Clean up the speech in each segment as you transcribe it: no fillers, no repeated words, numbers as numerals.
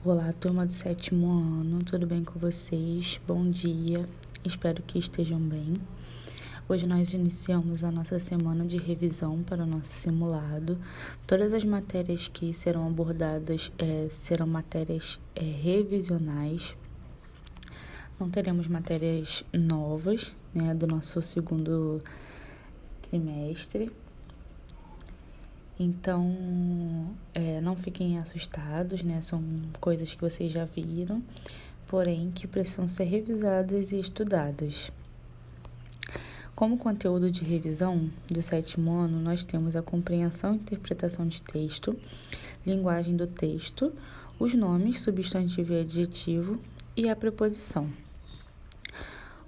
Olá, turma do 7º ano, tudo bem com vocês? Bom dia, espero que estejam bem. Hoje nós iniciamos a nossa semana de revisão para o nosso simulado. Todas as matérias que serão abordadas serão matérias revisionais. Não teremos matérias novas, né, do nosso segundo trimestre. Então, não fiquem assustados, né? São coisas que vocês já viram, porém que precisam ser revisadas e estudadas. Como conteúdo de revisão do 7º ano, nós temos a compreensão e interpretação de texto, linguagem do texto, os nomes, substantivo e adjetivo e a preposição.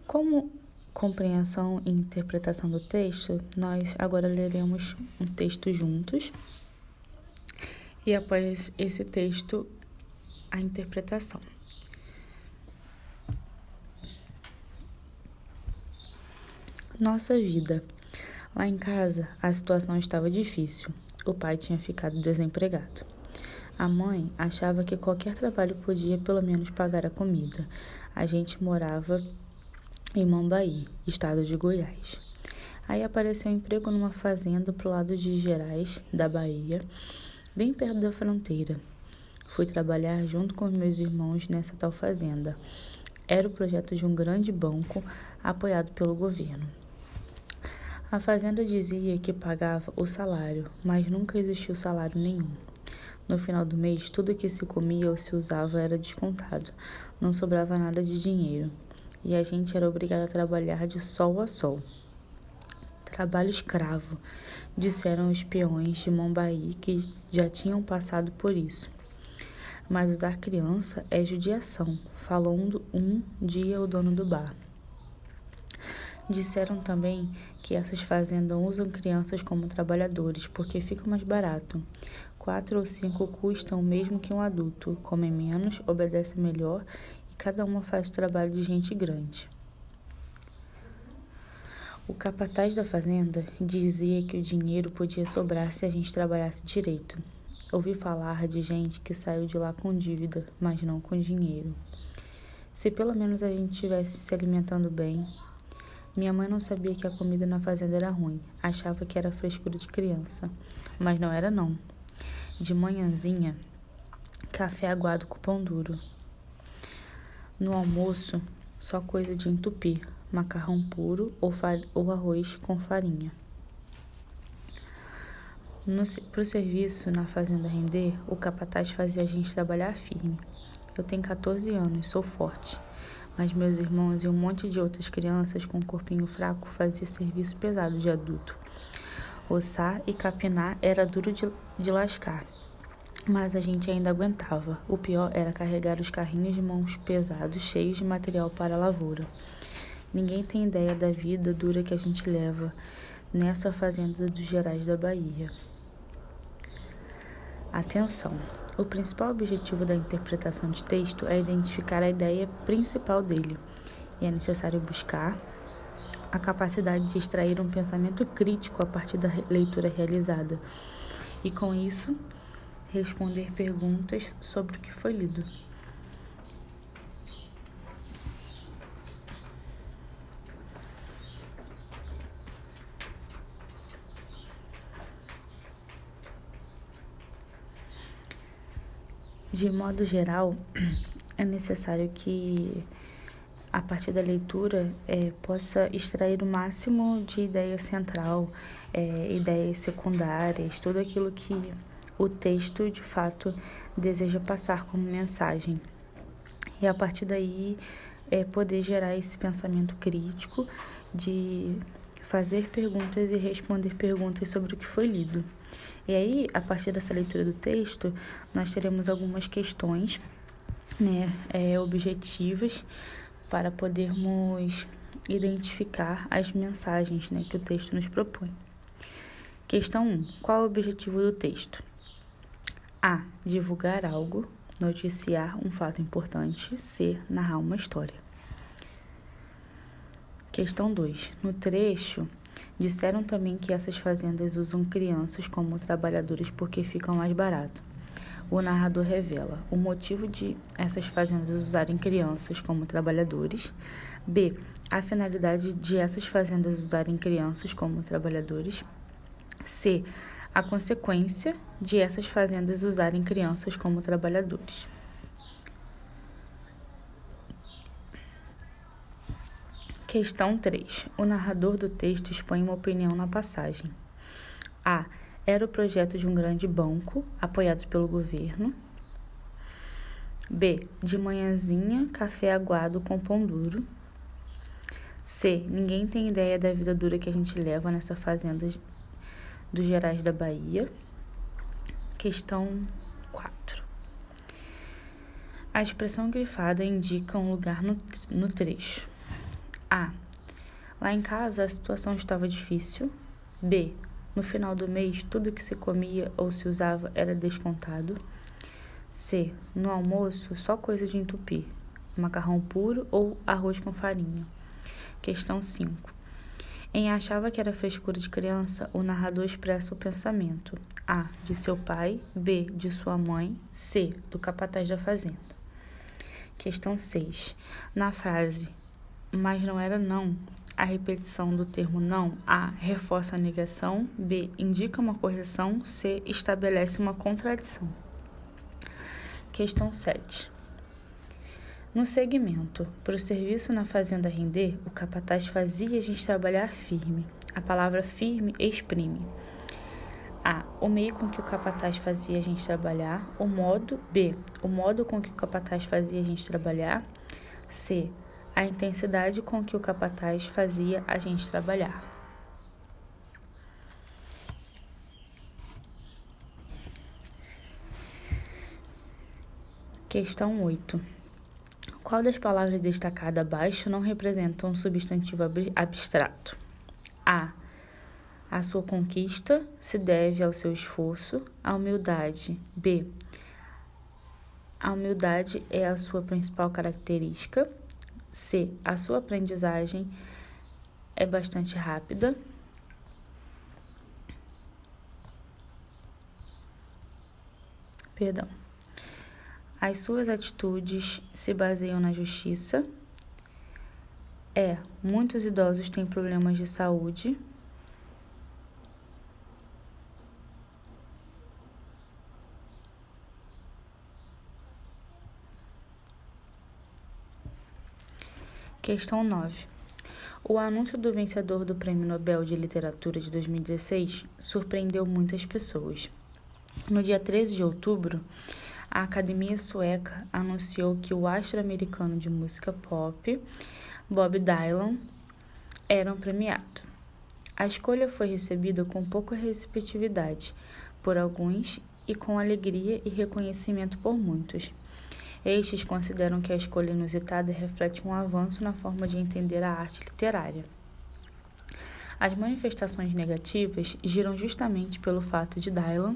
Como compreensão e interpretação do texto, nós agora leremos um texto juntos e após esse texto, a interpretação. Nossa vida. Lá em casa, a situação estava difícil. O pai tinha ficado desempregado. A mãe achava que qualquer trabalho podia pelo menos pagar a comida. A gente morava em Mambaí, estado de Goiás. Aí apareceu um emprego numa fazenda pro lado de Gerais, da Bahia, bem perto da fronteira. Fui trabalhar junto com meus irmãos nessa tal fazenda. Era o projeto de um grande banco apoiado pelo governo. A fazenda dizia que pagava o salário, mas nunca existiu salário nenhum. No final do mês, tudo que se comia ou se usava era descontado. Não sobrava nada de dinheiro. E a gente era obrigado a trabalhar de sol a sol. Trabalho escravo, disseram os peões de Mambaí que já tinham passado por isso. Mas usar criança é judiação, falou um dia o dono do bar. Disseram também que essas fazendas usam crianças como trabalhadores porque fica mais barato. 4 ou 5 custam o mesmo que um adulto, comem menos, obedecem melhor e cada uma faz o trabalho de gente grande. O capataz da fazenda dizia que o dinheiro podia sobrar se a gente trabalhasse direito. Ouvi falar de gente que saiu de lá com dívida, mas não com dinheiro. Se pelo menos a gente estivesse se alimentando bem. Minha mãe não sabia que a comida na fazenda era ruim, achava que era frescura de criança, mas não era não. De manhãzinha, café aguado com pão duro. No almoço, só coisa de entupir, macarrão puro ou arroz com farinha. Pro serviço na fazenda render, o capataz fazia a gente trabalhar firme. Eu tenho 14 anos, sou forte, mas meus irmãos e um monte de outras crianças com um corpinho fraco faziam serviço pesado de adulto. Ossar e capinar era duro de lascar, mas a gente ainda aguentava. O pior era carregar os carrinhos de mãos pesados, cheios de material para a lavoura. Ninguém tem ideia da vida dura que a gente leva nessa fazenda dos Gerais da Bahia. Atenção! O principal objetivo da interpretação de texto é identificar a ideia principal dele, e é necessário buscar a capacidade de extrair um pensamento crítico a partir da leitura realizada, e com isso, responder perguntas sobre o que foi lido. De modo geral, é necessário que, a partir da leitura, possa extrair o máximo de ideia central, ideias secundárias, tudo aquilo que o texto, de fato, deseja passar como mensagem. E, a partir daí, poder gerar esse pensamento crítico de fazer perguntas e responder perguntas sobre o que foi lido. E aí, a partir dessa leitura do texto, nós teremos algumas questões, objetivas, para podermos identificar as mensagens, que o texto nos propõe. Questão 1. Qual é o objetivo do texto? A. Divulgar algo, noticiar um fato importante. C. Narrar uma história. Questão 2. No trecho, disseram também que essas fazendas usam crianças como trabalhadores porque ficam mais barato. o narrador revela o motivo de essas fazendas usarem crianças como trabalhadores. B. A finalidade de essas fazendas usarem crianças como trabalhadores. C. A consequência de essas fazendas usarem crianças como trabalhadores. Questão 3. O narrador do texto expõe uma opinião na passagem. A. Era o projeto de um grande banco, apoiado pelo governo. B. De manhãzinha, café aguado com pão duro. C. Ninguém tem ideia da vida dura que a gente leva nessa fazenda dos Gerais da Bahia. Questão 4. A expressão grifada indica um lugar no trecho. A. Lá em casa a situação estava difícil. B. No final do mês, tudo que se comia ou se usava era descontado. C. No almoço, só coisa de entupir. Macarrão puro ou arroz com farinha. Questão 5. Em Achava que era frescura de criança, o narrador expressa o pensamento. A. De seu pai. B. De sua mãe. C. Do capataz da fazenda. Questão 6. Na frase, mas não era não, a repetição do termo não, A. Reforça a negação. B. Indica uma correção. C. Estabelece uma contradição. Questão 7. No segmento, para o serviço na fazenda render, o capataz fazia a gente trabalhar firme. A palavra firme exprime. A. O meio com que o capataz fazia a gente trabalhar. O modo. B. O modo com que o capataz fazia a gente trabalhar. C. A intensidade com que o capataz fazia a gente trabalhar. Questão 8. Qual das palavras destacadas abaixo não representa um substantivo abstrato? A. A sua conquista se deve ao seu esforço. A humildade. B. A humildade é a sua principal característica. C. A sua aprendizagem é bastante rápida. As suas atitudes se baseiam na justiça. E. Muitos idosos têm problemas de saúde. Questão 9. O anúncio do vencedor do Prêmio Nobel de Literatura de 2016 surpreendeu muitas pessoas. No dia 13 de outubro, a Academia Sueca anunciou que o astro americano de música pop, Bob Dylan, era um premiado. A escolha foi recebida com pouca receptividade por alguns e com alegria e reconhecimento por muitos. Estes consideram que a escolha inusitada reflete um avanço na forma de entender a arte literária. As manifestações negativas giram justamente pelo fato de Dylan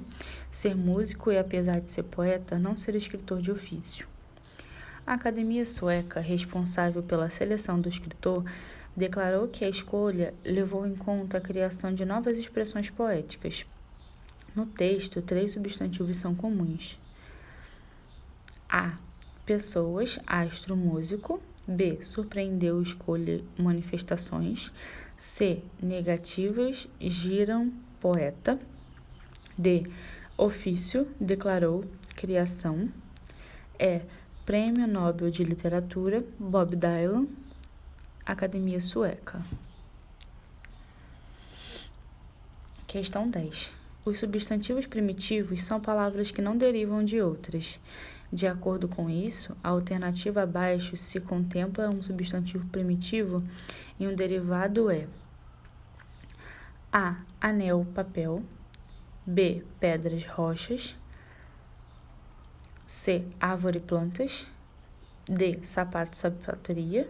ser músico e, apesar de ser poeta, não ser escritor de ofício. A Academia Sueca, responsável pela seleção do escritor, declarou que a escolha levou em conta a criação de novas expressões poéticas. No texto, 3 substantivos são comuns. A. Pessoas, astro, músico. B. Surpreendeu, escolha, manifestações. C. Negativas, giram, poeta. D. Ofício, declarou, criação. E. Prêmio Nobel de Literatura, Bob Dylan, Academia Sueca. Questão 10. Os substantivos primitivos são palavras que não derivam de outras. De acordo com isso, a alternativa abaixo se contempla um substantivo primitivo e um derivado é A. Anel, papel. B. Pedras, rochas. C. Árvore, plantas. D. Sapato, sapataria.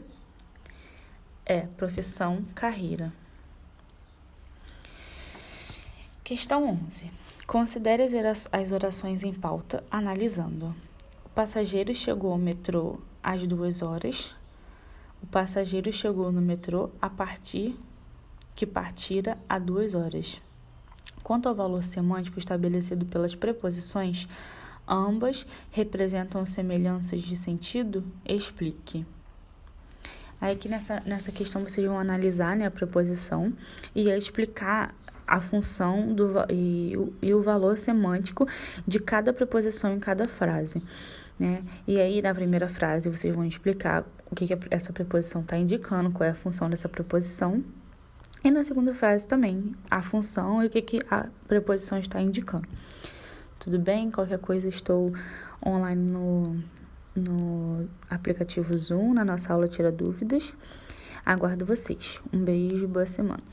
E. Profissão, carreira. Questão 11. Considere as orações em pauta, analisando. O passageiro chegou ao metrô às 2 horas. O passageiro chegou no metrô que partira há 2 horas. Quanto ao valor semântico estabelecido pelas preposições, Ambas representam semelhanças de sentido? Explique. Aí aqui nessa questão vocês vão analisar, né, a preposição e explicar a função e o valor semântico de cada preposição em cada frase, né? E aí, na primeira frase, vocês vão explicar o que essa preposição está indicando, qual é a função dessa preposição. E na segunda frase também, a função e o que a preposição está indicando. Tudo bem? Qualquer coisa, estou online no aplicativo Zoom, na nossa aula Tira Dúvidas. Aguardo vocês. Um beijo, boa semana.